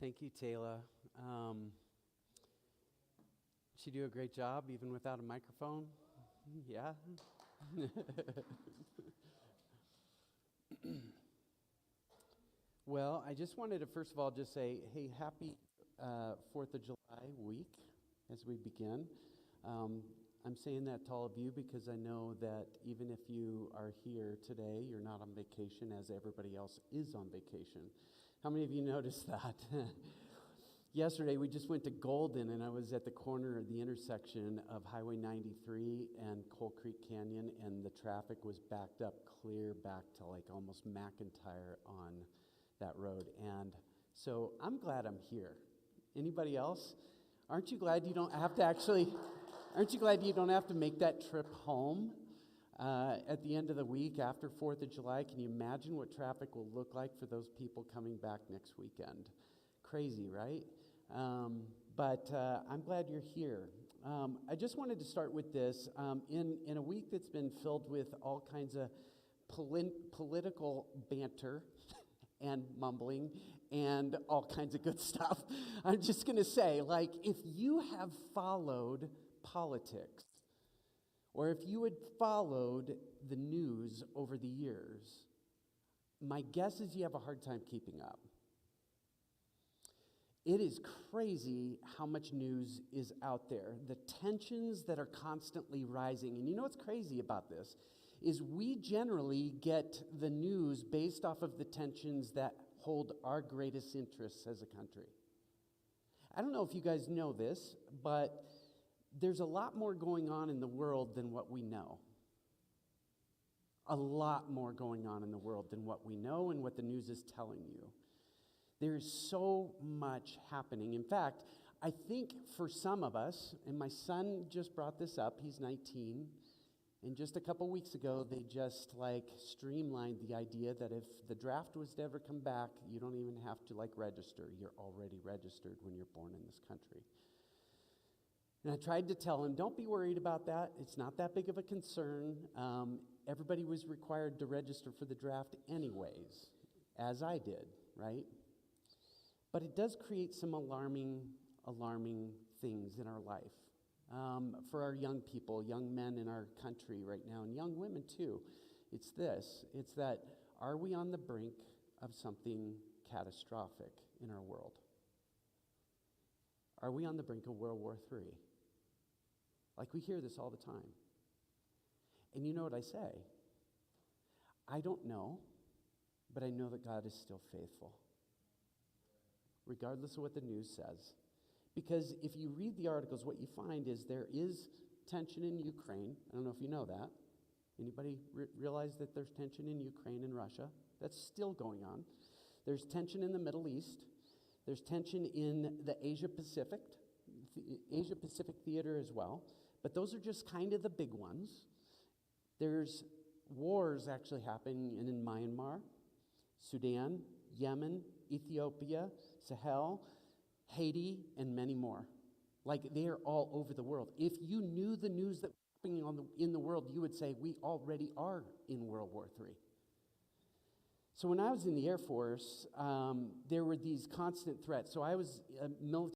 Thank you, Taylor. She do a great job even without a microphone. Yeah. Well, I just wanted to first of all just say, hey, happy 4th of July week as we begin. I'm saying that to all of you because I know that even if you are here today, you're not on vacation as everybody else is on vacation. How many of you noticed that? Yesterday, we just went to Golden, and I was at the corner of the intersection of Highway 93 and Coal Creek Canyon, and the traffic was backed up clear back to like almost McIntyre on that road. And so I'm glad I'm here. Anybody else? Aren't you glad you don't have to make that trip home at the end of the week after 4th of July? Can you imagine what traffic will look like for those people coming back next weekend? Crazy, right? But I'm glad you're here. I just wanted to start with this. In a week that's been filled with all kinds of political banter and mumbling and all kinds of good stuff, I'm just going to say, like, if you have followed politics, or if you had followed the news over the years, my guess is you have a hard time keeping up. It is crazy how much news is out there, the tensions that are constantly rising. And you know what's crazy about this is we generally get the news based off of the tensions that hold our greatest interests as a country. I don't know if you guys know this, but there's a lot more going on in the world than what we know. A lot more going on in the world than what we know and what the news is telling you. There's so much happening. In fact, I think for some of us, and my son just brought this up, he's 19, and just a couple weeks ago, they just streamlined the idea that if the draft was to ever come back, you don't even have to register. You're already registered when you're born in this country. And I tried to tell him, don't be worried about that. It's not that big of a concern. Everybody was required to register for the draft anyways, as I did, right? But it does create some alarming things in our life. For our young people, young men in our country right now, and young women too. It's that are we on the brink of something catastrophic in our world? Are we on the brink of World War III? We hear this all the time. And you know what I say? I don't know, but I know that God is still faithful, regardless of what the news says. Because if you read the articles, what you find is there is tension in Ukraine. I don't know if you know that. Anybody realize that there's tension in Ukraine and Russia? That's still going on. There's tension in the Middle East. There's tension in the Asia-Pacific theater as well. But those are just kind of the big ones. There's wars actually happening in Myanmar, Sudan, Yemen, Ethiopia, Sahel, Haiti, and many more. They are all over the world. If you knew the news that was happening in the world, you would say we already are in World War III. So when I was in the Air Force, there were these constant threats. So I was a military